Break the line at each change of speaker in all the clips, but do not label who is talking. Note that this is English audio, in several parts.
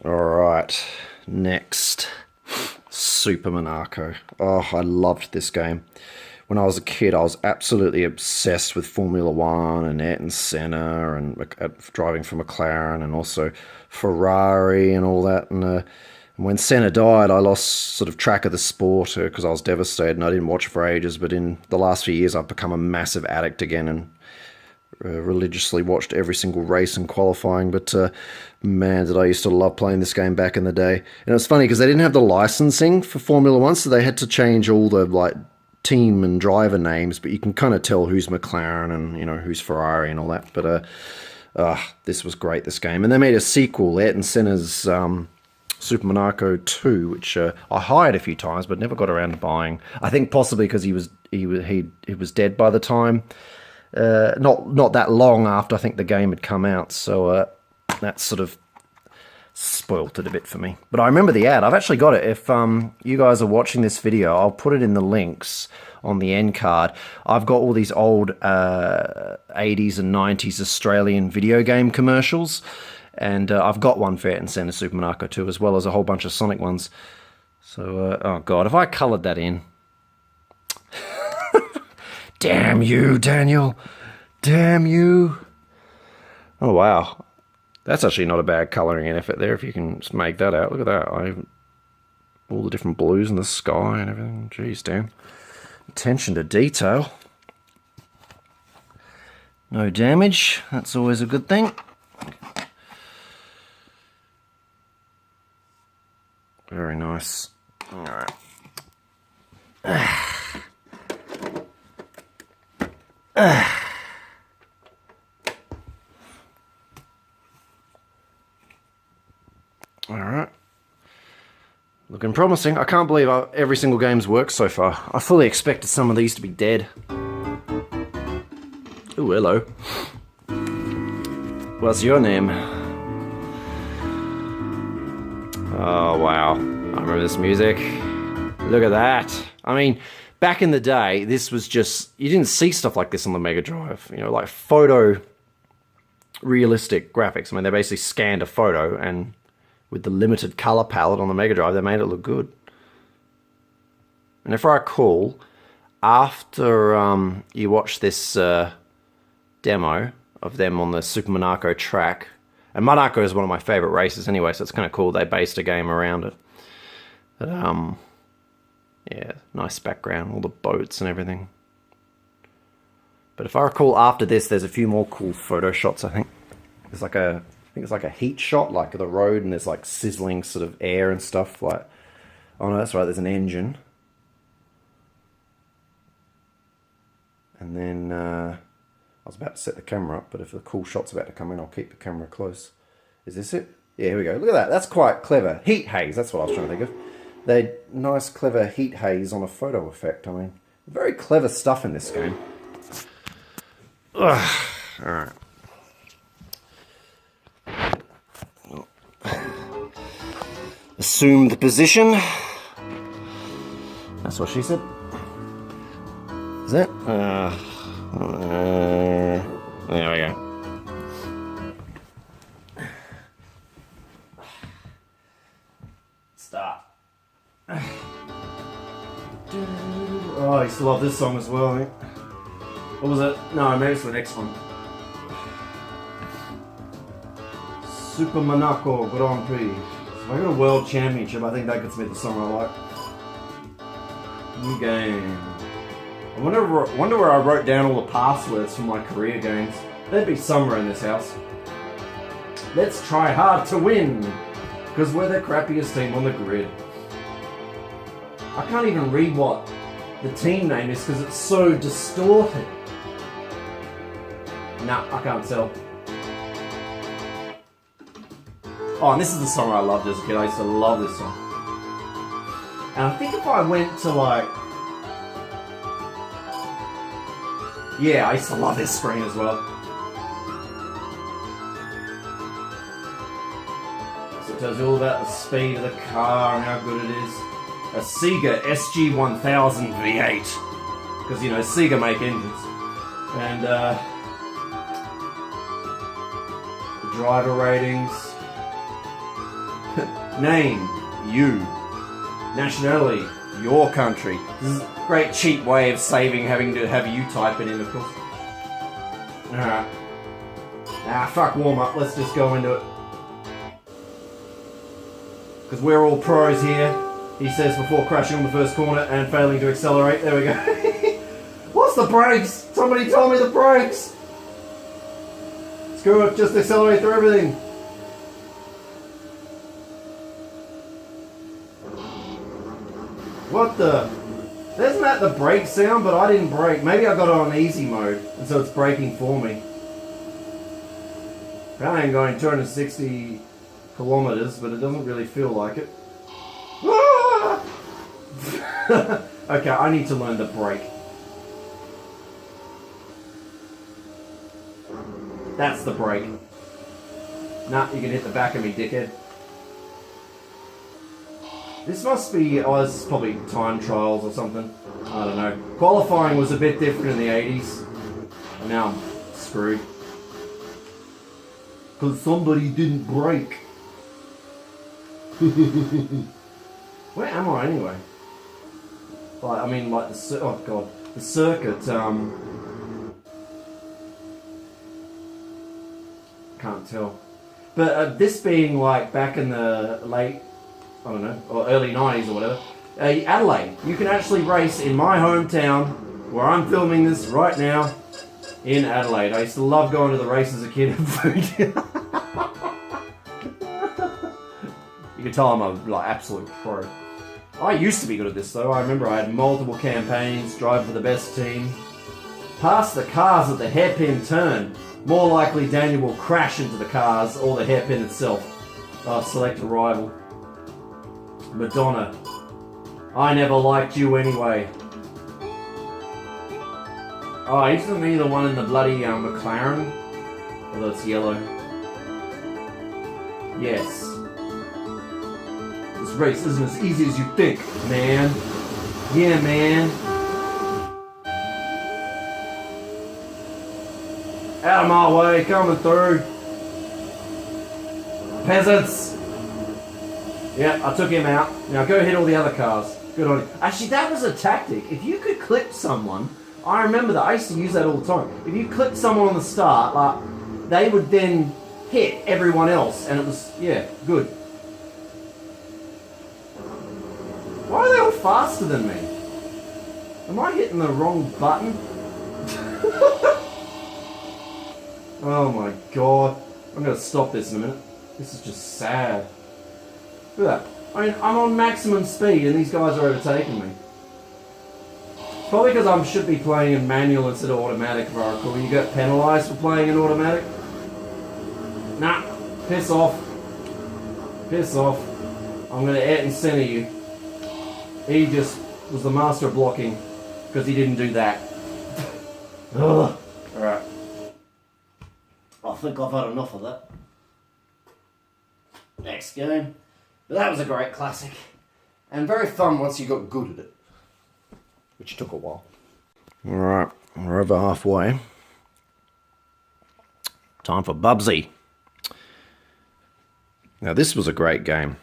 Alright, next. Super Monaco. Oh, I loved this game. When I was a kid, I was absolutely obsessed with Formula 1 and Ayrton Senna and driving for McLaren and also Ferrari and all that. And when Senna died, I lost sort of track of the sport because I was devastated and I didn't watch for ages. But in the last few years, I've become a massive addict again and religiously watched every single race and qualifying. But man, did I used to love playing this game back in the day. And it was funny because they didn't have the licensing for Formula 1, so they had to change all the team and driver names, but you can kind of tell who's McLaren and who's Ferrari and all that. But this was great, this game. And they made a sequel, Ayrton Senna's Super Monaco 2, which I hired a few times but never got around to buying. I think possibly because he was dead by the time. Not that long after I think the game had come out, so that sort of spoilt it a bit for me. But I remember the ad. I've actually got it. If you guys are watching this video, I'll put it in the links on the end card. I've got all these old 80s and 90s Australian video game commercials, and I've got one for Ayrton Senna Super Monaco 2, as well as a whole bunch of Sonic ones. So, oh god, if I coloured that in. Damn you, Daniel. Damn you. Oh, wow. That's actually not a bad colouring in effort there, if you can just make that out. Look at that. All the different blues in the sky and everything. Jeez, damn. Attention to detail. No damage. That's always a good thing. Very nice. All right. Alright. Looking promising. I can't believe every single game's worked so far. I fully expected some of these to be dead. Ooh, hello. What's your name? Oh, wow. I remember this music. Look at that. I mean, back in the day, this was just... You didn't see stuff like this on the Mega Drive. Like photo realistic graphics. I mean, they basically scanned a photo and with the limited color palette on the Mega Drive, they made it look good. And if I recall, after you watch this demo of them on the Super Monaco track, and Monaco is one of my favorite races anyway, so it's kind of cool they based a game around it. But, yeah, nice background, all the boats and everything. But if I recall, after this, there's a few more cool photo shots, I think. There's like I think it's like a heat shot, like of the road, and there's like sizzling sort of air and stuff. Like, oh no, that's right, there's an engine. And then, I was about to set the camera up, but if the cool shot's about to come in, I'll keep the camera close. Is this it? Yeah, here we go. Look at that, that's quite clever. Heat haze, that's what I was trying to think of. They had nice, clever heat haze on a photo effect. I mean, very clever stuff in this game. Ugh. All right. Assume the position. That's what she said. Is that? There we go. Start. Oh, I used to love this song as well, I think. What was it? No, maybe it's the next one. Super Monaco Grand Prix. If I got a world championship, I think that gets me the song I like. New game. I wonder where I wrote down all the passwords for my career games. There'd be somewhere in this house. Let's try hard to win, because we're the crappiest team on the grid. I can't even read what the team name is because it's so distorted. Nah, I can't tell. Oh, and this is the song I loved as a kid. I used to love this song. And I think if I went to like... Yeah, I used to love this screen as well. So it tells you all about the speed of the car and how good it is. A SEGA SG-1000 V8. Because, you know, SEGA make engines. And, the driver ratings. Name, you. Nationality, your country. This is a great cheap way of saving having to have you type it in, of course. Alright. Fuck warm up, let's just go into it. Because we're all pros here, he says before crashing on the first corner and failing to accelerate. There we go. What's the brakes? Somebody tell me the brakes! Screw it, just accelerate through everything. What the? Isn't that the brake sound? But I didn't brake. Maybe I got it on easy mode, and so it's braking for me. Apparently I'm going 260 kilometers, but it doesn't really feel like it. Ah! Okay, I need to learn the brake. That's the brake. Nah, you can hit the back of me, dickhead. This must be, oh, this is probably time trials or something. I don't know. Qualifying was a bit different in the 80s. And now I'm screwed. Because somebody didn't brake. Where am I anyway? Like, I mean, like the, oh god, the circuit, can't tell. But this being like back in the late, I don't know, or early 90s or whatever, Adelaide, you can actually race in my hometown, where I'm filming this right now, in Adelaide. I used to love going to the race as a kid and food. You can tell I'm a like absolute pro. I used to be good at this though. I remember I had multiple campaigns, drive for the best team, pass the cars at the hairpin turn. More likely Daniel will crash into the cars or the hairpin itself. Select a rival. Madonna. I never liked you anyway. Oh, isn't he the one in the bloody McLaren? Although it's yellow. Yes. This race isn't as easy as you think, man. Yeah, man. Out of my way, coming through. Peasants! Yeah, I took him out. Now go hit all the other cars. Good on you. Actually, that was a tactic. If you could clip someone, I remember that. I used to use that all the time. If you clipped someone on the start, like, they would then hit everyone else, and it was, yeah, good. Why are they all faster than me? Am I hitting the wrong button? Oh my god. I'm going to stop this in a minute. This is just sad. Look at that. I mean, I'm on maximum speed and these guys are overtaking me. Probably because I should be playing in manual instead of automatic, if I recall. You get penalised for playing in automatic? Nah. Piss off. Piss off. I'm going to at and center you. He just was the master of blocking because he didn't do that. Ugh. Alright. I think I've had enough of that. Next game. But that was a great classic. And very fun once you got good at it. Which took a while. Alright, we're over halfway. Time for Bubsy. Now this was a great game.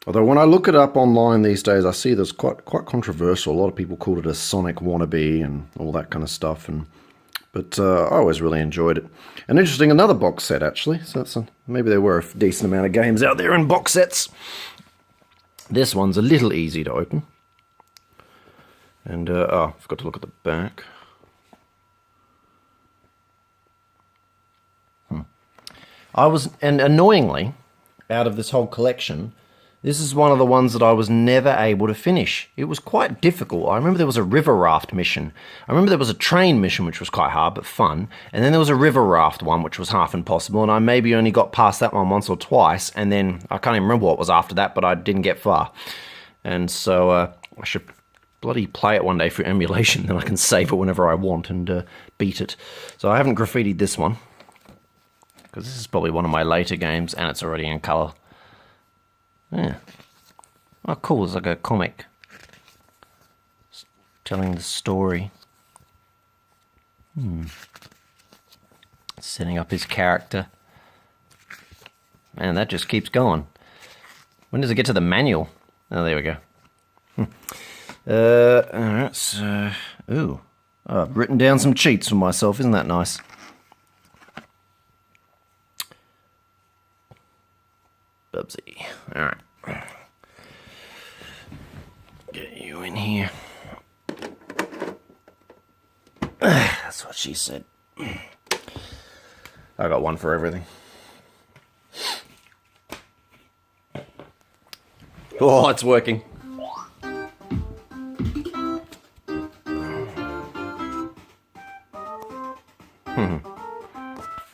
Although when I look it up online these days, I see there's quite controversial. A lot of people called it a Sonic wannabe and all that kind of stuff. But I always really enjoyed it. And interesting, another box set actually. So that's maybe there were a decent amount of games out there in box sets. This one's a little easy to open. And, I forgot to look at the back. And annoyingly, out of this whole collection, this is one of the ones that I was never able to finish. It was quite difficult. I remember there was a river raft mission. I remember there was a train mission, which was quite hard, but fun. And then there was a river raft one, which was half impossible. And I maybe only got past that one once or twice. And then I can't even remember what was after that, but I didn't get far. And so I should bloody play it one day for emulation. Then I can save it whenever I want and beat it. So I haven't graffitied this one, because this is probably one of my later games, and it's already in colour. Yeah. Oh, cool. It's like a comic. It's telling the story. Setting up his character. Man, that just keeps going. When does it get to the manual? Oh, there we go. Alright, so... Ooh. Oh, I've written down some cheats for myself. Isn't that nice? Bubsy. Alright. Get you in here. That's what she said. I got one for everything. Oh, it's working.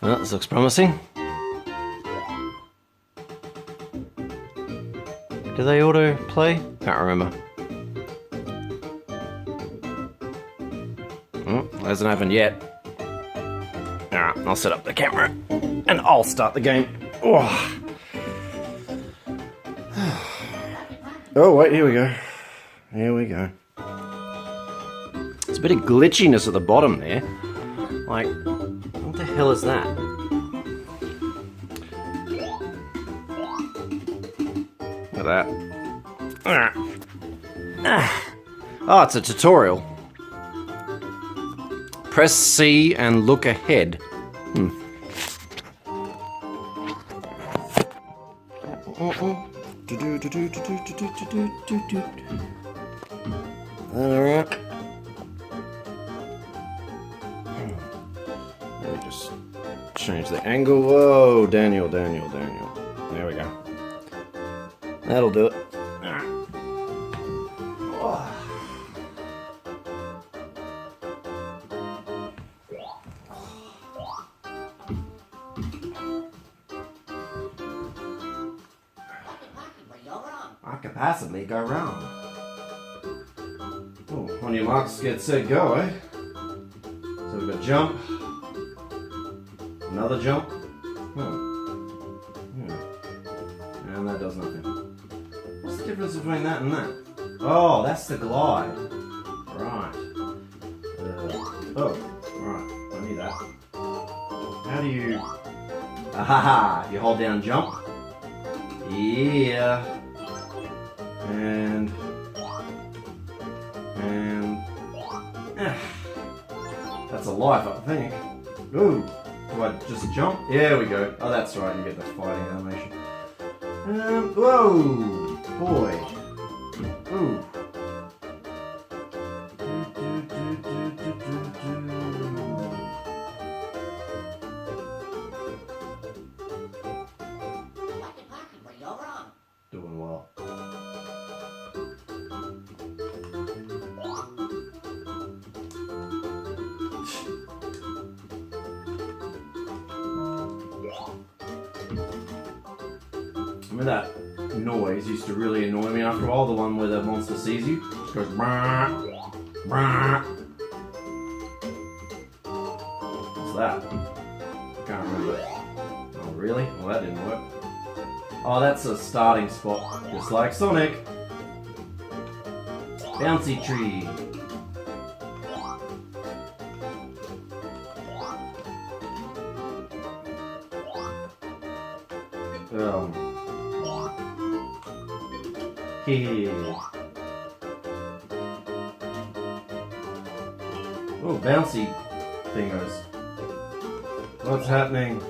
Well, this looks promising. Do they auto play? Can't remember. Oh, hasn't happened yet. Alright, I'll set up the camera and I'll start the game. Oh, oh wait, here we go. Here we go. There's a bit of glitchiness at the bottom there. Like, what the hell is that? Look at that. Oh, it's a tutorial. Press C and look ahead. Alright. Let me just change the angle. Whoa, Daniel. There we go. That'll do it. I could possibly go wrong. Oh, on your marks, get set, go, eh? So we've got jump. Another jump. And that does nothing. What's the difference between that and that? Oh, that's the glide. Right. Oh, right. I need that. How do you... Ahaha! You hold down jump. Yeah. And that's a life, I think. Ooh, do I just jump? Yeah, we go. Oh, that's right, you get the fighting animation. Whoa, boy. Ooh. Doing well. Remember that noise used to really annoy me after a while, the one where the monster sees you? It just goes brrr, brrr. What's that? I can't remember. Oh really? Well, that didn't work. Oh, that's a starting spot, just like Sonic. Bouncy tree. Oh, bouncy thingos. What's happening?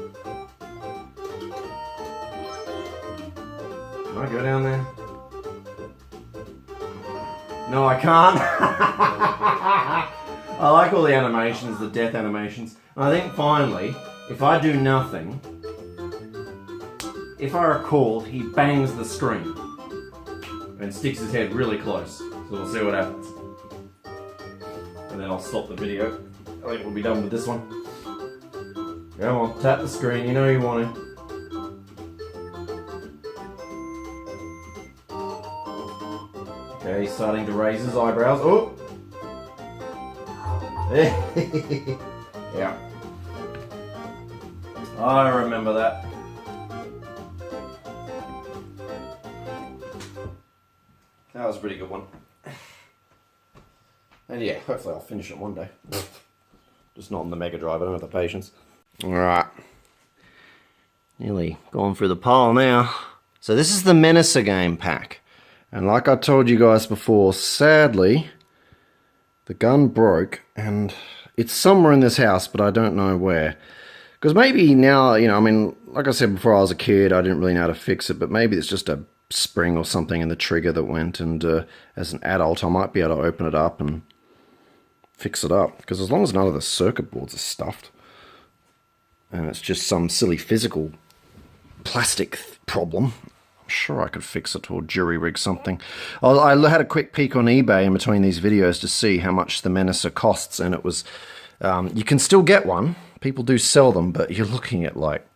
Can I go down there? No, I can't. I like all the animations, the death animations. And I think finally, if I do nothing, if I recall, he bangs the screen and sticks his head really close. So we'll see what happens. And then I'll stop the video. I think we'll be done with this one. Come on, tap the screen, you know you want to. Okay, he's starting to raise his eyebrows. Oh! Yeah. I remember that. That was a pretty good one. And yeah, hopefully I'll finish it one day. Just not on the Mega Drive, I don't have the patience. Alright. Nearly gone through the pile now. So this is the Menacer game pack. And like I told you guys before, sadly, the gun broke, and it's somewhere in this house, but I don't know where. Because maybe now, you know, I mean, like I said before, I was a kid, I didn't really know how to fix it, but maybe it's just a spring or something in the trigger that went, and as an adult, I might be able to open it up and fix it up. Because as long as none of the circuit boards are stuffed, and it's just some silly physical plastic problem, I'm sure I could fix it or jury rig something. I had a quick peek on eBay in between these videos to see how much the Menacer costs, and it was, you can still get one. People do sell them, but you're looking at like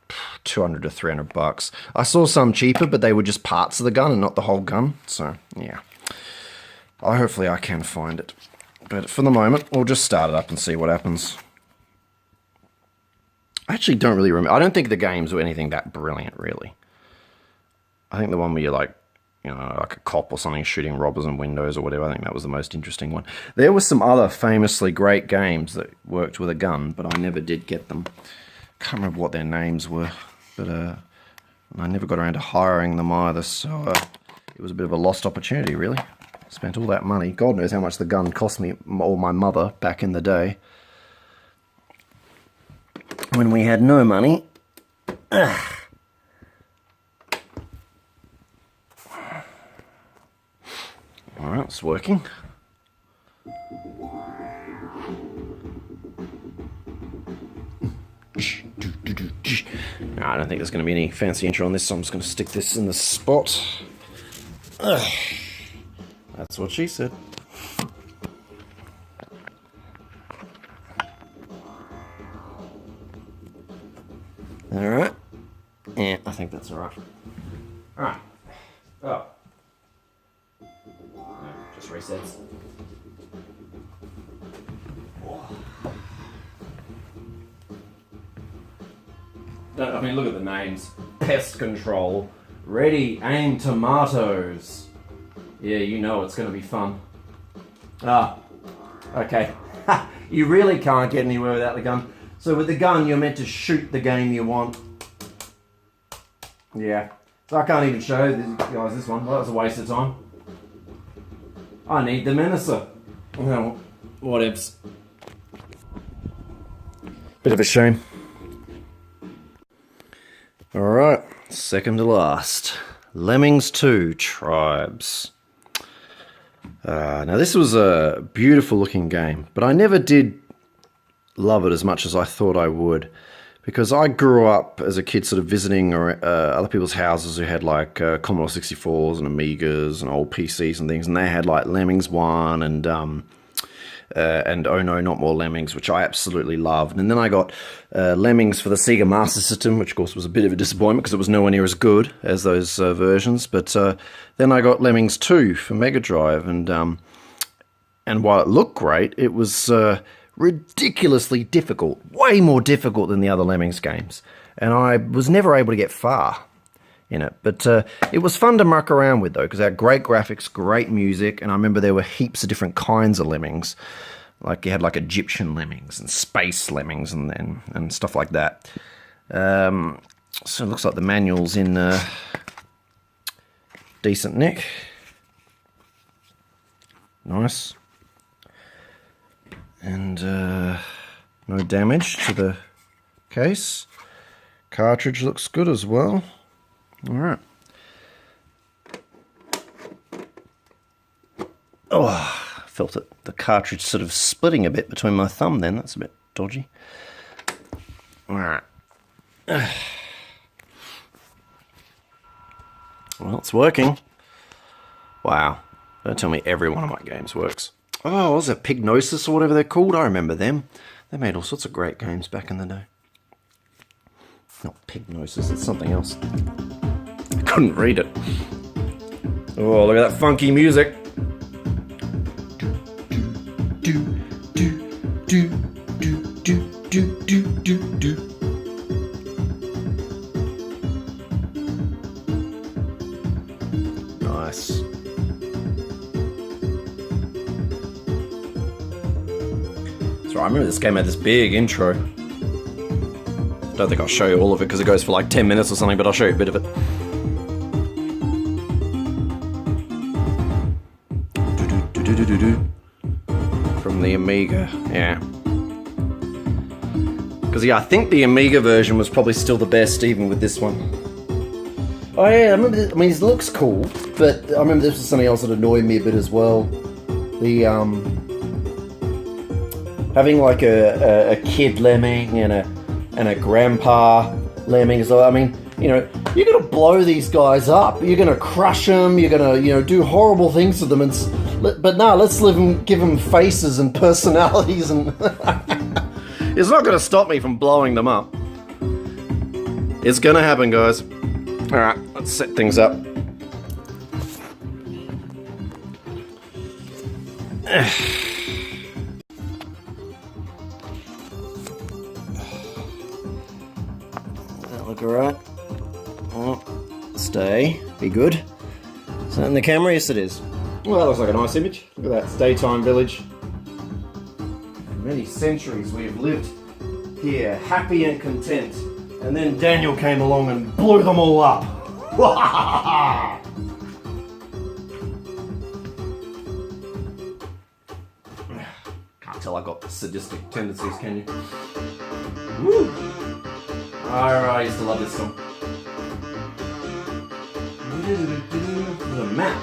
200 to 300 bucks. I saw some cheaper, but they were just parts of the gun and not the whole gun. So, yeah. Hopefully I can find it. But for the moment, we'll just start it up and see what happens. I actually don't really remember. I don't think the games were anything that brilliant, really. I think the one where you're like, you know, like a cop or something shooting robbers in windows or whatever, I think that was the most interesting one. There were some other famously great games that worked with a gun, but I never did get them. Can't remember what their names were, but I never got around to hiring them either, so it was a bit of a lost opportunity, really. Spent all that money. God knows how much the gun cost me or my mother back in the day, when we had no money. Alright, it's working. No, I don't think there's going to be any fancy intro on this, so I'm just going to stick this in the spot. Ugh. That's what she said. Alright. Yeah, I think that's alright. Alright. Oh. No, just resets. I mean, look at the names. Pest control. Ready, aim, tomatoes. Yeah, you know it's going to be fun. Ah, okay. You really can't get anywhere without the gun. So with the gun, you're meant to shoot the game you want. Yeah. So I can't even show you guys this one. Well, that was a waste of time. I need the Menacer. Well, whatevs. Bit of a shame. Alright, second to last. Lemmings 2 Tribes. Now this was a beautiful looking game, but I never did love it as much as I thought I would, because I grew up as a kid sort of visiting other people's houses who had like Commodore 64s and Amigas and old PCs and things, and they had like Lemmings 1 and Oh No, Not More Lemmings, which I absolutely loved. And then I got Lemmings for the SEGA Master System, which of course was a bit of a disappointment because it was nowhere near as good as those versions. But then I got Lemmings 2 for Mega Drive, and while it looked great, it was ridiculously difficult, way more difficult than the other Lemmings games. And I was never able to get far in it. But it was fun to muck around with, though, because it had great graphics, great music, and I remember there were heaps of different kinds of lemmings. Like, you had, like, Egyptian lemmings and space lemmings and stuff like that. So it looks like the manual's in decent nick. Nice. And no damage to the case. Cartridge looks good as well. Alright. Oh, felt it. The cartridge sort of splitting a bit between my thumb then. That's a bit dodgy. Alright. Well, it's working. Wow. Don't tell me every one of my games works. Oh, what was it? Pignosis or whatever they're called? I remember them. They made all sorts of great games back in the day. Not Pignosis, it's something else. I couldn't read it. Oh, look at that funky music. Nice. So I remember this game had this big intro. Don't think I'll show you all of it because it goes for like 10 minutes or something, but I'll show you a bit of it. From the Amiga, yeah. Because yeah, I think the Amiga version was probably still the best, even with this one. Oh yeah, I remember. I mean, it looks cool, but I remember this was something else that annoyed me a bit as well. The having like a kid lemming and a grandpa lemming as well. I mean, you know, you're gonna blow these guys up. You're gonna crush them. You're gonna, you know, do horrible things to them. But no, let's give them faces and personalities, and it's not gonna stop me from blowing them up. It's gonna happen, guys. All right, let's set things up. That look alright? Oh, stay. Be good. Is that in the camera? Yes, it is. Well, that looks like a nice image. Look at that. It's daytime village. For many centuries we have lived here, happy and content. And then Daniel came along and blew them all up. Can't tell I got sadistic tendencies, can you? Woo! Alright, I used to love this song. There's a map.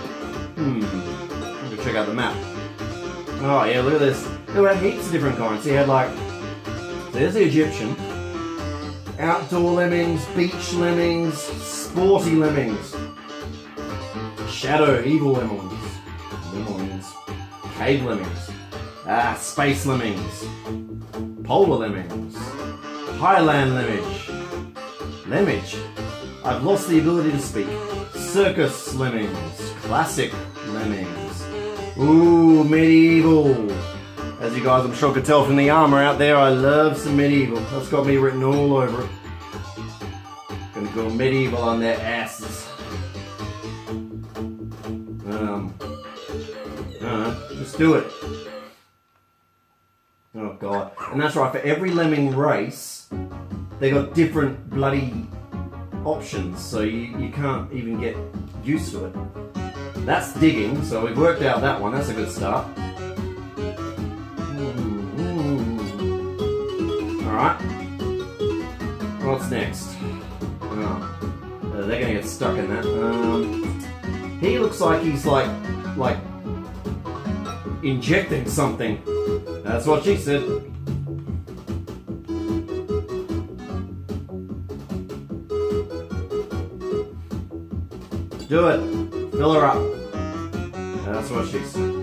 I'm gonna check out the map. Oh yeah, look at this. There were heaps of different kinds. So you had like, there's the Egyptian, outdoor lemmings, beach lemmings, sporty lemmings, shadow, evil lemmings, cave lemmings, space lemmings, polar lemmings, highland lemmage, I've lost the ability to speak, circus lemmings, classic lemmings, ooh, medieval. As you guys I'm sure could tell from the armour out there, I love some medieval. That's got me written all over it. Gonna go medieval on their asses. Just do it. Oh god. And that's right, for every lemming race, they got different bloody options, so you can't even get used to it. That's digging, so we've worked out that one, that's a good start. Alright. What's next? Oh, they're gonna get stuck in that. He looks like he's like injecting something. That's what she said. Do it. Fill her up. That's what she said.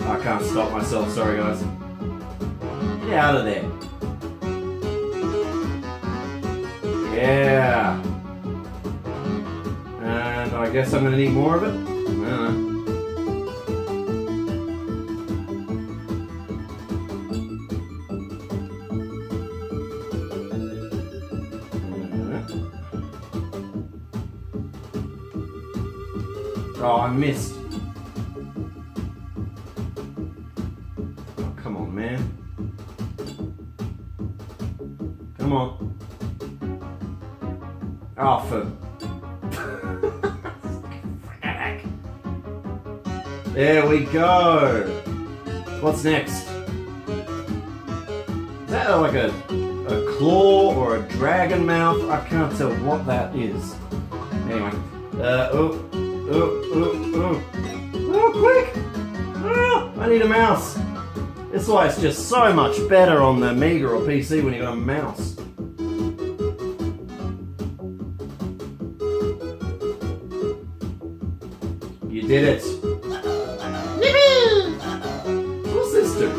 I can't stop myself, sorry guys. Get out of there. Yeah. And I guess I'm gonna need more of it. Oh, I missed. Oh, come on, man. Come on. Oh, for... There we go. What's next? Is that like a claw or a dragon mouth? I can't tell what that is. Anyway. Oh, quick! Oh, I need a mouse. This is why it's just so much better on the Amiga or PC when you got a mouse. You did it. Yippee! What's this do?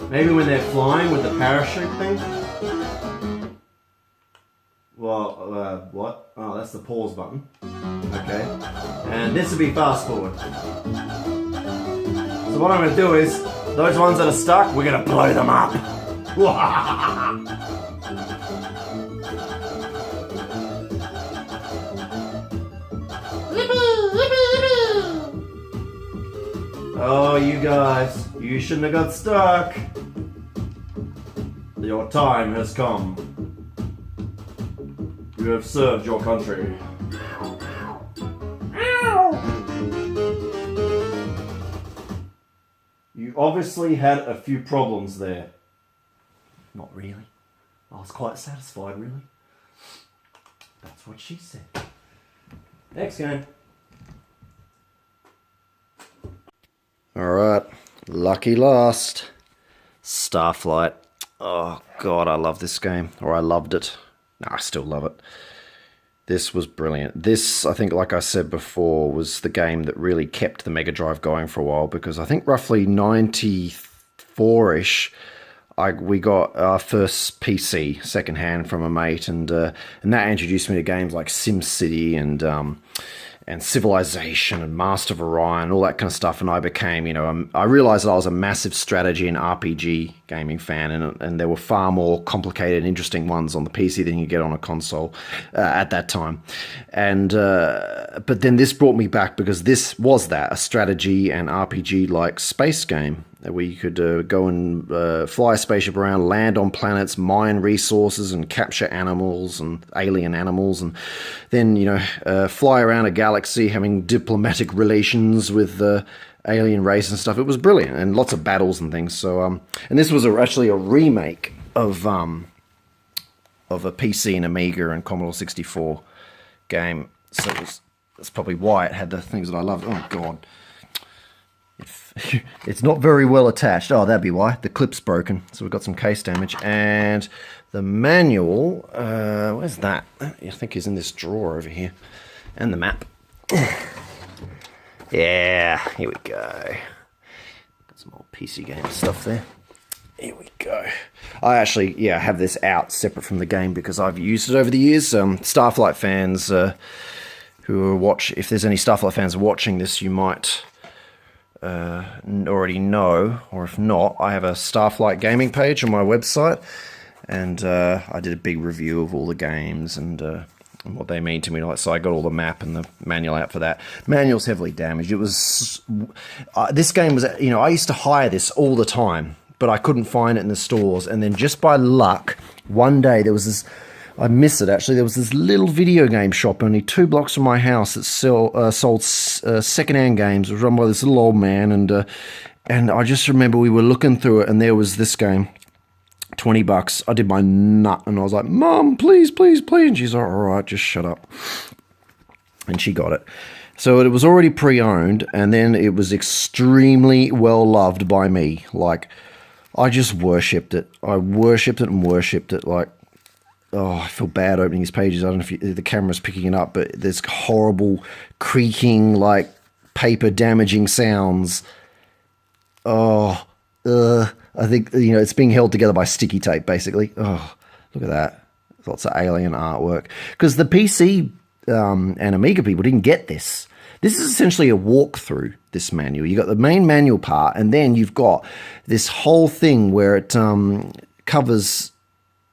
Maybe when they're flying with the parachute thing? Well, what? Oh, that's the pause button. Okay. And this would be fast forward. So what I'm going to do is, those ones that are stuck, we're going to blow them up. Oh, you guys, you shouldn't have got stuck. Your time has come. You have served your country. obviously had a few problems there. Not really. I was quite satisfied, really. That's what she said. Next game. Alright, lucky last. Starflight. Oh god, I love this game. Or I loved it. No, I still love it. This was brilliant. This, I think, like I said before, was the game that really kept the Mega Drive going for a while, because I think roughly 94-ish, we got our first PC secondhand from a mate, and that introduced me to games like SimCity and Civilization and Master of Orion, all that kind of stuff. And I became, I realized that I was a massive strategy and RPG gaming fan, and there were far more complicated and interesting ones on the PC than you get on a console at that time. And but then this brought me back, because this was a strategy and RPG like space game where you could go and fly a spaceship around, land on planets, mine resources, and capture animals and alien animals, and then fly around a galaxy having diplomatic relations with the alien race and stuff. It was brilliant, and lots of battles and things. So and this was actually a remake of a PC and Amiga and Commodore 64 game. So that's probably why it had the things that I loved. Oh god. It's not very well attached. Oh, that'd be why. The clip's broken. So we've got some case damage. And the manual, where's that? I think is in this drawer over here. And the map. Yeah, here we go. Got some old PC game stuff there. Here we go. I actually, have this out separate from the game because I've used it over the years. Starflight fans if there's any Starflight fans watching this, you might already know, or if not, I have a Starflight gaming page on my website, and I did a big review of all the games and what they mean to me. So I got all the map and the manual out for that. Manual's heavily damaged. It was this game was, I used to hire this all the time, but I couldn't find it in the stores. And then just by luck, one day there was this. I miss it, actually. There was this little video game shop only 2 blocks from my house that sold second-hand games. It was run by this little old man, and I just remember we were looking through it, and there was this game, $20. I did my nut, and I was like, Mum, please, please, please. And she's like, all right, just shut up. And she got it. So it was already pre-owned, and then it was extremely well-loved by me. Like, I just worshipped it. I worshipped it and worshipped it, like, oh, I feel bad opening these pages. I don't know if the camera's picking it up, but there's horrible creaking, like paper damaging sounds. Oh, I think, it's being held together by sticky tape, basically. Oh, look at that. Lots of alien artwork. Because the PC and Amiga people didn't get this. This is essentially a walkthrough, this manual. You've got the main manual part, and then you've got this whole thing where it covers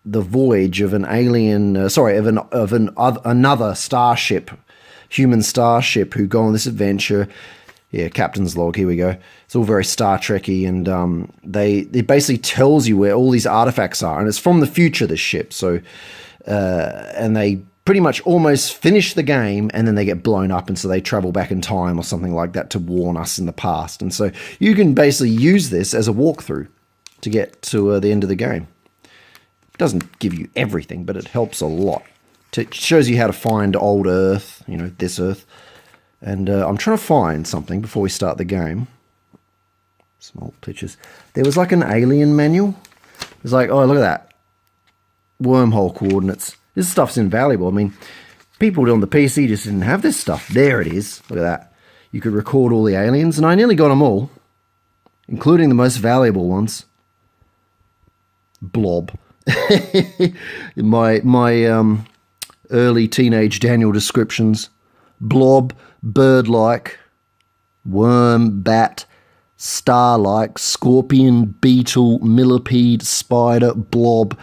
the voyage of an alien, another starship, human starship, who go on this adventure. Yeah, captain's log. Here we go. It's all very Star Trekky, and it basically tells you where all these artifacts are, and it's from the future. This ship, so and they pretty much almost finish the game, and then they get blown up, and so they travel back in time or something like that to warn us in the past. And so you can basically use this as a walkthrough to get to the end of the game. It doesn't give you everything, but it helps a lot. It shows you how to find old Earth, this Earth. And I'm trying to find something before we start the game. Some old pictures. There was like an alien manual. It was like, oh, look at that. Wormhole coordinates. This stuff's invaluable. I mean, people on the PC just didn't have this stuff. There it is. Look at that. You could record all the aliens, and I nearly got them all, including the most valuable ones. Blob. my early teenage Daniel descriptions: blob, bird-like, worm, bat, star-like, scorpion, beetle, millipede, spider, blob,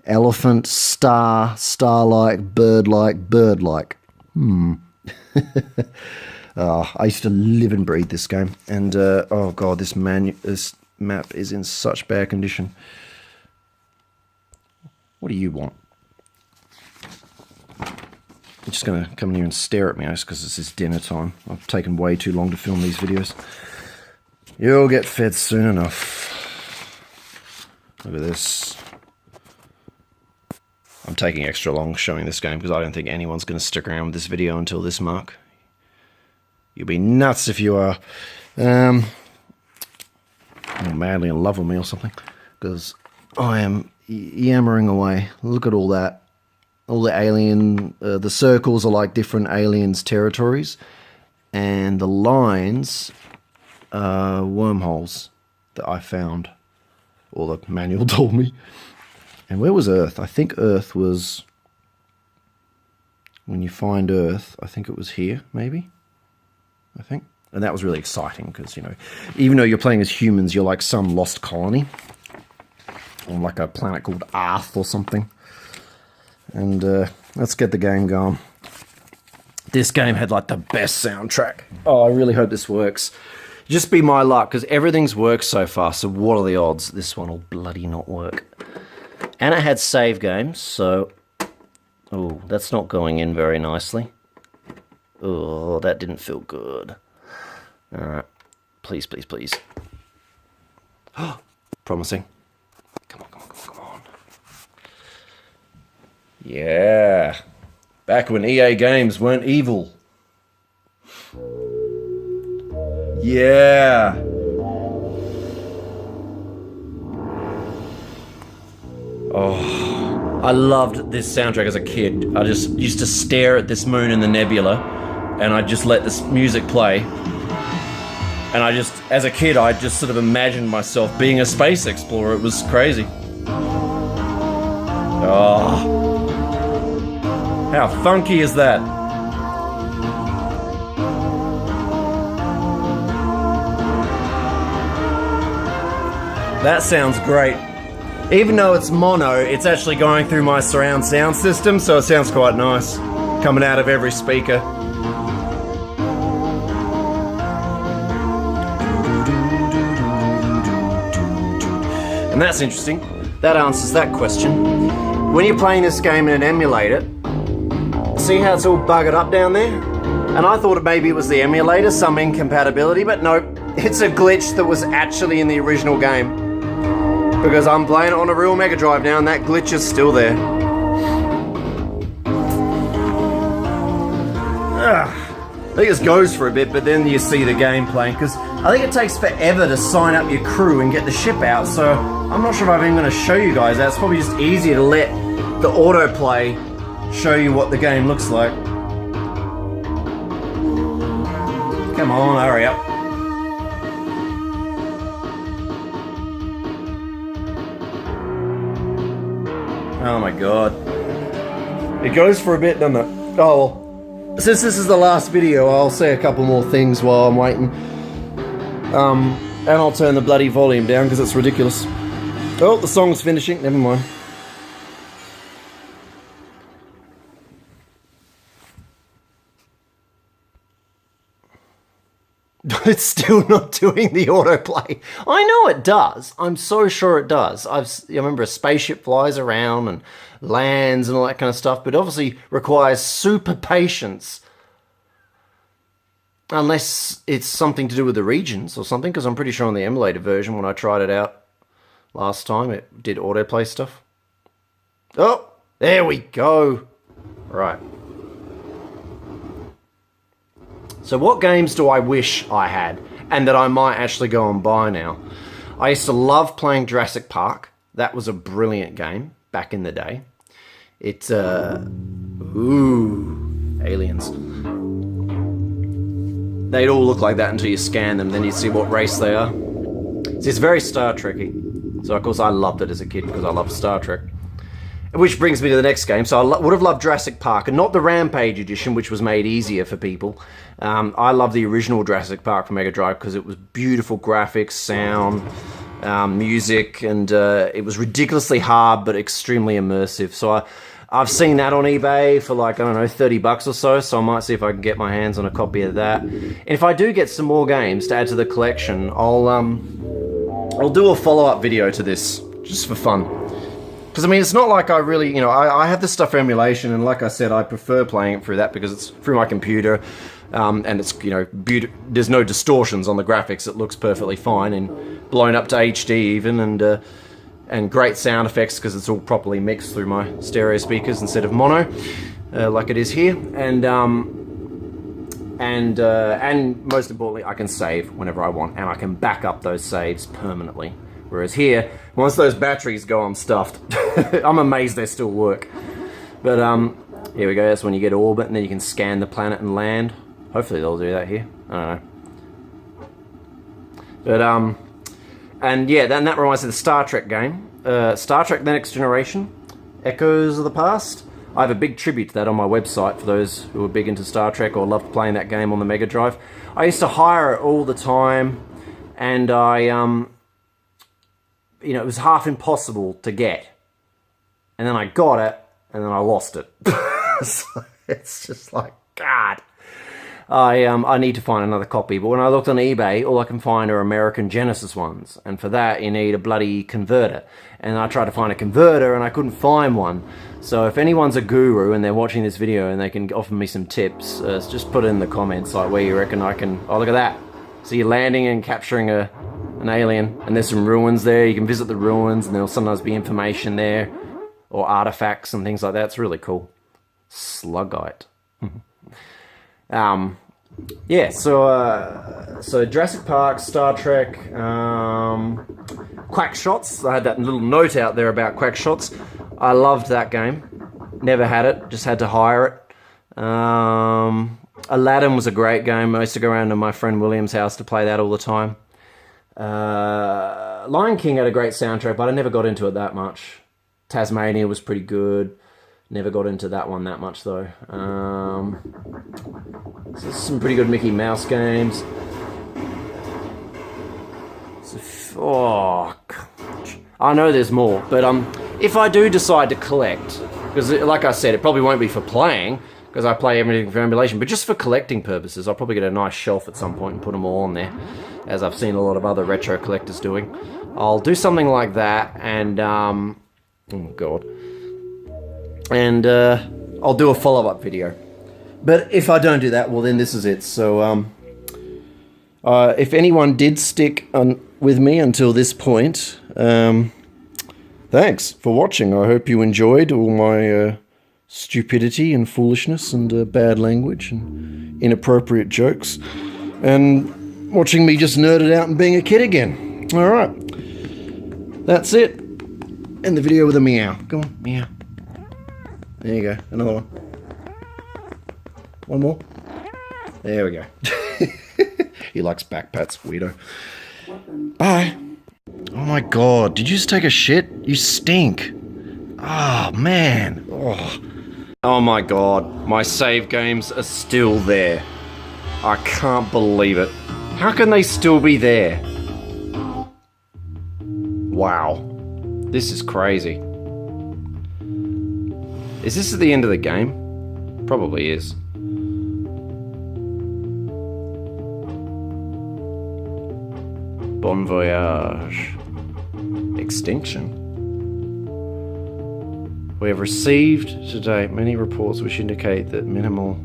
elephant, star, star-like, bird-like, bird-like. I used to live and breathe this game, and oh god, this map is in such bad condition. What do you want? You're just going to come in here and stare at me, I guess, because it's dinner time. I've taken way too long to film these videos. You'll get fed soon enough. Look at this. I'm taking extra long showing this game because I don't think anyone's going to stick around with this video until this mark. You'll be nuts if you are madly in love with me or something, because I am yammering away. Look at all that. All the alien, the circles are like different aliens' territories, and the lines are wormholes that I found, or the manual told me. And where was Earth? I think Earth was, when you find Earth, I think it was here, maybe? I think. And that was really exciting because, you know, even though you're playing as humans, you're like some lost colony on like a planet called Earth or something. And let's get the game going. This game had like the best soundtrack. Oh, I really hope this works. Just be my luck, because everything's worked so far, so what are the odds this one will bloody not work? And it had save games, so... Oh, that's not going in very nicely. Oh, that didn't feel good. Alright. Please, please, please. Promising. Come on, come on, come on, come on. Yeah. Back when EA games weren't evil. Yeah. Oh, I loved this soundtrack as a kid. I just used to stare at this moon and the nebula, and I'd just let this music play. And I just, as a kid, I just sort of imagined myself being a space explorer. It was crazy. Oh. How funky is that? That sounds great. Even though it's mono, it's actually going through my surround sound system, so it sounds quite nice. Coming out of every speaker. And that's interesting. That answers that question. When you're playing this game in an emulator, see how it's all buggered up down there? And I thought maybe it was the emulator, some incompatibility, but no, it's a glitch that was actually in the original game. Because I'm playing it on a real Mega Drive now, and that glitch is still there. I think it goes for a bit, but then you see the game playing, because I think it takes forever to sign up your crew and get the ship out, so I'm not sure if I'm even going to show you guys that. It's probably just easier to let the autoplay show you what the game looks like. Come on, hurry up. Oh my god. It goes for a bit, doesn't it? Oh well. Since this is the last video, I'll say a couple more things while I'm waiting. And I'll turn the bloody volume down because it's ridiculous. Oh, the song's finishing. Never mind. It's still not doing the autoplay. I know it does. I'm so sure it does. I remember a spaceship flies around and lands and all that kind of stuff, but obviously requires super patience. Unless it's something to do with the regions or something, because I'm pretty sure on the emulator version when I tried it out last time, it did autoplay stuff. Oh, there we go. Right. So what games do I wish I had and that I might actually go and buy now? I used to love playing Jurassic Park. That was a brilliant game back in the day. It's, ooh, aliens. They'd all look like that until you scan them, then you see what race they are. See, it's very Star Trek-y. So of course I loved it as a kid because I loved Star Trek. Which brings me to the next game. So I would have loved Jurassic Park, and not the Rampage edition, which was made easier for people. I love the original Jurassic Park for Mega Drive because it was beautiful graphics, sound, music, and it was ridiculously hard but extremely immersive. So I've seen that on eBay for like, I don't know, 30 bucks or so, so I might see if I can get my hands on a copy of that. And if I do get some more games to add to the collection, I'll do a follow-up video to this, just for fun. Because, I mean, it's not like I really, you know, I have this stuff for emulation, and like I said, I prefer playing it through that because it's through my computer. And it's, you know, there's no distortions on the graphics. It looks perfectly fine and blown up to HD even, and great sound effects because it's all properly mixed through my stereo speakers instead of mono, like it is here. And most importantly, I can save whenever I want, and I can back up those saves permanently. Whereas here, once those batteries go, I'm stuffed. I'm amazed they still work. But here we go. That's when you get orbit, and then you can scan the planet and land. Hopefully they'll do that here. I don't know. But and yeah, then that reminds me of the Star Trek game, Star Trek: The Next Generation, Echoes of the Past. I have a big tribute to that on my website for those who are big into Star Trek or loved playing that game on the Mega Drive. I used to hire it all the time, and I, you know, it was half impossible to get. And then I got it, and then I lost it. So it's just like, God. I need to find another copy, but when I looked on eBay, all I can find are American Genesis ones, and for that you need a bloody converter. And I tried to find a converter, and I couldn't find one. So if anyone's a guru and they're watching this video and they can offer me some tips, just put it in the comments, like where you reckon I can... Oh, look at that. So you're landing and capturing an alien, and there's some ruins there. You can visit the ruins, and there'll sometimes be information there, or artifacts and things like that. It's really cool. Sluggite. Yeah, so Jurassic Park, Star Trek, Quack Shots. I had that little note out there about Quack Shots. I loved that game. Never had it, just had to hire it. Aladdin was a great game. I used to go around to my friend William's house to play that all the time. Lion King had a great soundtrack, but I never got into it that much. Tasmania was pretty good. Never got into that one that much though. So some pretty good Mickey Mouse games. Oh, I know there's more, but if I do decide to collect, because like I said, it probably won't be for playing, because I play everything for emulation, but just for collecting purposes, I'll probably get a nice shelf at some point and put them all on there, as I've seen a lot of other retro collectors doing. I'll do something like that, and oh god. And I'll do a follow-up video. But if I don't do that, well then this is it. So if anyone did stick with me until this point, thanks for watching. I hope you enjoyed all my stupidity and foolishness and bad language and inappropriate jokes, and watching me just nerded out and being a kid again. Alright, that's it. End the video with a meow. Go on, meow. There you go, another one. One more. There we go. He likes back pats, weirdo. Bye. Oh my god, did you just take a shit? You stink. Oh man. Oh my god, my save games are still there. I can't believe it. How can they still be there? Wow. This is crazy. Is this at the end of the game? Probably is. Bon voyage. Extinction. We have received to date many reports which indicate that minimal...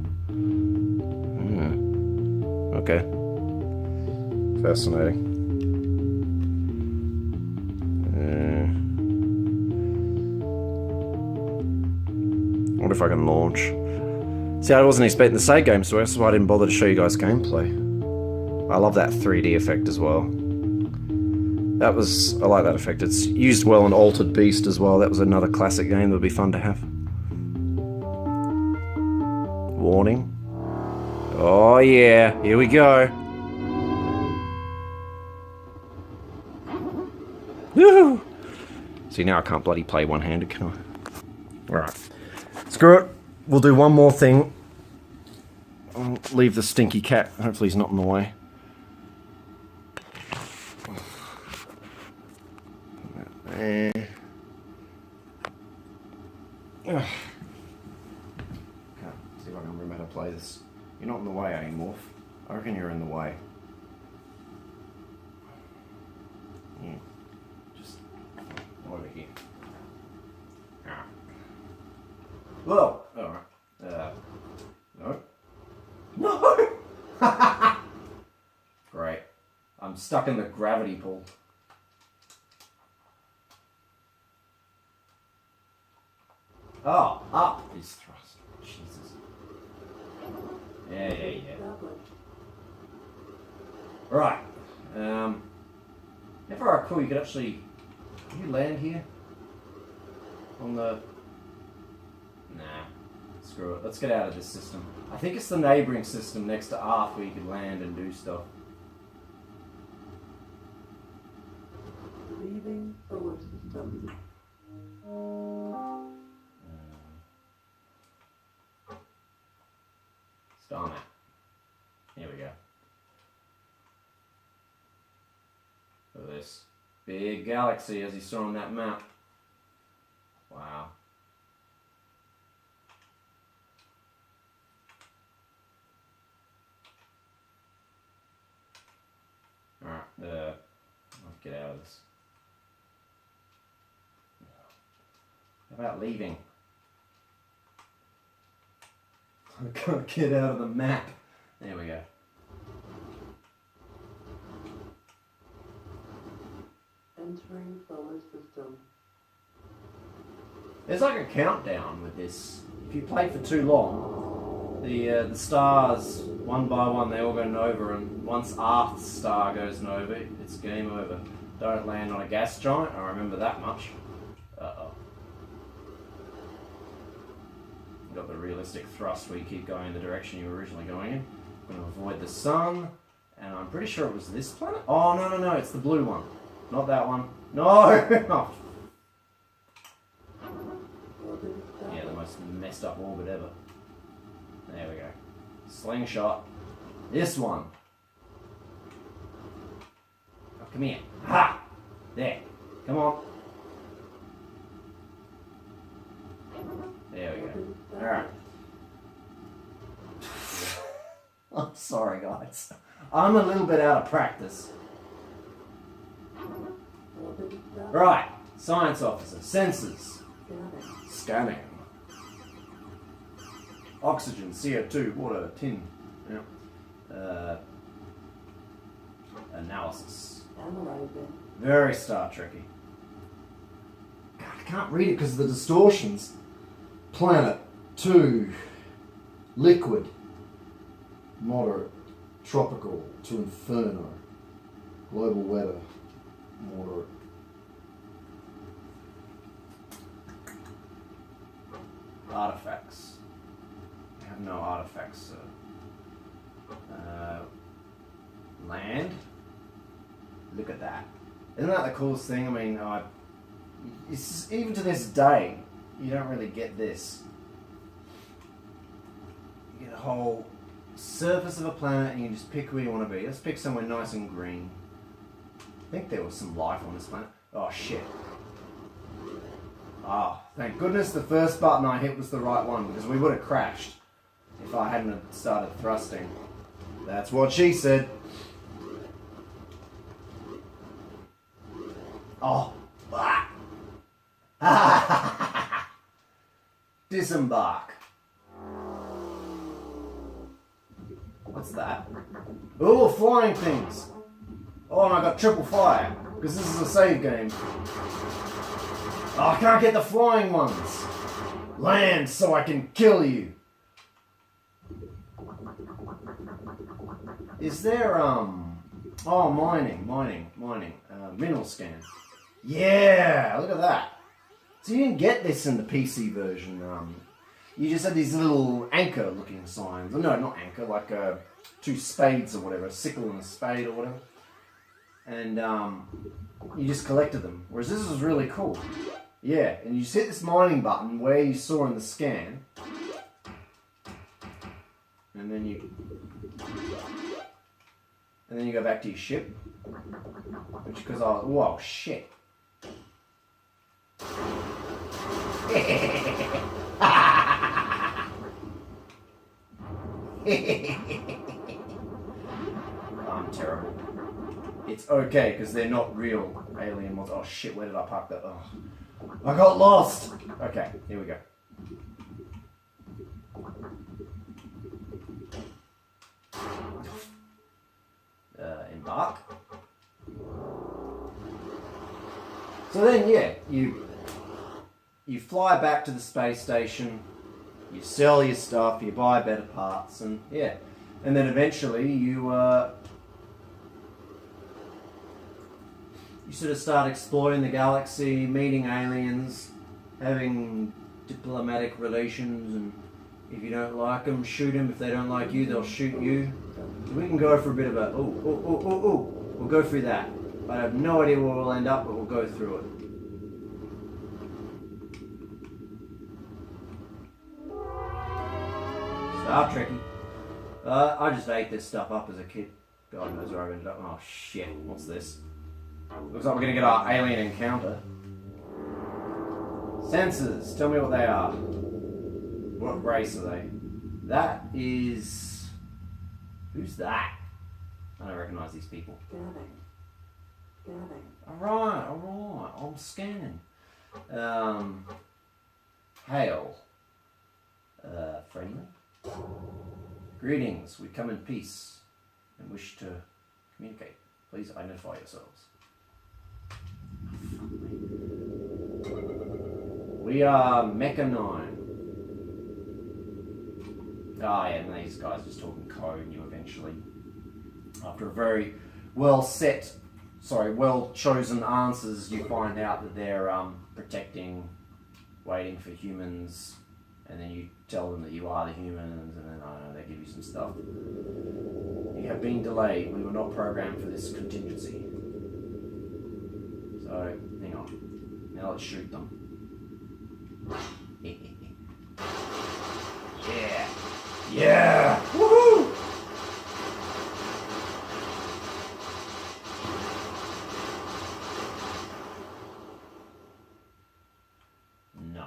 Okay. Fascinating. I wonder if I can launch. See, I wasn't expecting the SEGA games, so that's why I didn't bother to show you guys gameplay. I love that 3D effect as well. I like that effect. It's used well in Altered Beast as well. That was another classic game that would be fun to have. Warning. Oh yeah, here we go. Woohoo! See, now I can't bloody play one-handed, can I? Alright. Screw it. We'll do one more thing. I'll leave the stinky cat. Hopefully he's not in the way. See if I can remember how to play this. You're not in the way anymore. I reckon you're in the way. Just over here. Whoa! Alright. No. No! Great. I'm stuck in the gravity pool. Oh, up is thrust. Jesus. Yeah. Right. If I recall, you could actually... Can you land here? On the... Nah. Screw it. Let's get out of this system. I think it's the neighbouring system next to Arth where you can land and do stuff.
Leaving forward system.
Star map. Here we go. Look at this big galaxy as you saw on that map. Wow. Alright, let's get out of this. How about leaving? I can't get out of the map. There we go.
Entering solar system.
There's like a countdown with this. If you play for too long, the stars, one by one, they all go nova, and once Arth's star goes nova, it's game over. Don't land on a gas giant, I remember that much. Uh-oh. Got the realistic thrust where you keep going in the direction you were originally going in. I'm going to avoid the sun, and I'm pretty sure it was this planet. Oh, no, it's the blue one. Not that one. No! Oh. Yeah, the most messed up orbit ever. There we go. Slingshot. This one. Oh, come here. Ha! There. Come on. There we go. Alright. I'm sorry, guys. I'm a little bit out of practice. Right. Science officer. Sensors. Scanning. Oxygen, CO2, water, tin. Yeah. Analysis. Very Star Trekky. God, I can't read it because of the distortions. Planet 2. Liquid. Moderate. Tropical to inferno. Global weather. Moderate. Artifacts. I have no artifacts. Land. Look at that. Isn't that the coolest thing? I mean, it's, even to this day, you don't really get this. You get a whole surface of a planet and you can just pick where you want to be. Let's pick somewhere nice and green. I think there was some life on this planet. Oh shit. Oh, thank goodness the first button I hit was the right one, because we would have crashed if I hadn't started thrusting. That's what she said. Oh. Ah. Disembark. What's that? Oh, flying things. Oh, and I got triple fire, because this is a save game. Oh, I can't get the flying ones. Land so I can kill you. Is there, oh, mining. Mineral scan. Yeah, look at that. So you didn't get this in the PC version. You just had these little anchor-looking signs. No, not anchor, like two spades or whatever, a sickle and a spade or whatever. And you just collected them. Whereas this was really cool. Yeah, and you just hit this mining button where you saw in the scan. And then you go back to your ship. Which, because I was, whoa, shit. I'm terrible. It's okay, because they're not real alien monsters. Oh shit, where did I park that? Oh. I got lost! Okay, here we go. So then, yeah, you fly back to the space station, you sell your stuff, you buy better parts, and yeah. And then eventually you sort of start exploring the galaxy, meeting aliens, having diplomatic relations, and if you don't like them, shoot them. If they don't like you, they'll shoot you. So we can go for a bit of a, we'll go through that. I have no idea where we'll end up, but we'll go through it. Star Trekkie. I just ate this stuff up as a kid. God knows where I ended up. Oh shit, what's this? Looks like we're gonna get our alien encounter. Sensors, tell me what they are. What race are they? That is... Who's that? I don't recognise these people.
Scanning.
Alright, I'm scanning. Hail. Friendly? Greetings, we come in peace and wish to communicate. Please identify yourselves. We are Mecha 9. Ah, yeah, and these guys just talking code, and you eventually, after a very well chosen answers, you find out that they're protecting, waiting for humans, and then you tell them that you are the humans, and then I don't know, they give you some stuff. You have been delayed. We were not programmed for this contingency. So, hang on. Now let's shoot them. Yeah! Yeah! Woohoo! No.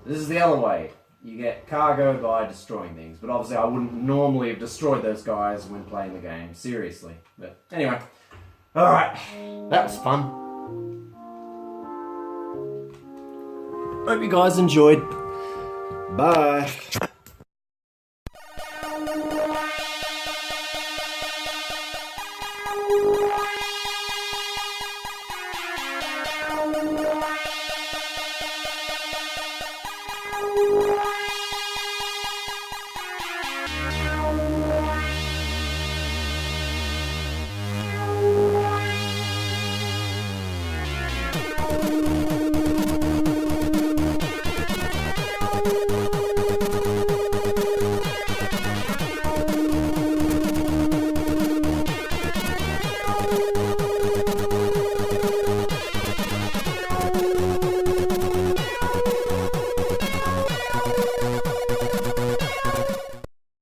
This is the other way. You get cargo by destroying things, but obviously I wouldn't normally have destroyed those guys when playing the game, seriously. But anyway, alright, that was fun. Hope you guys enjoyed. Bye.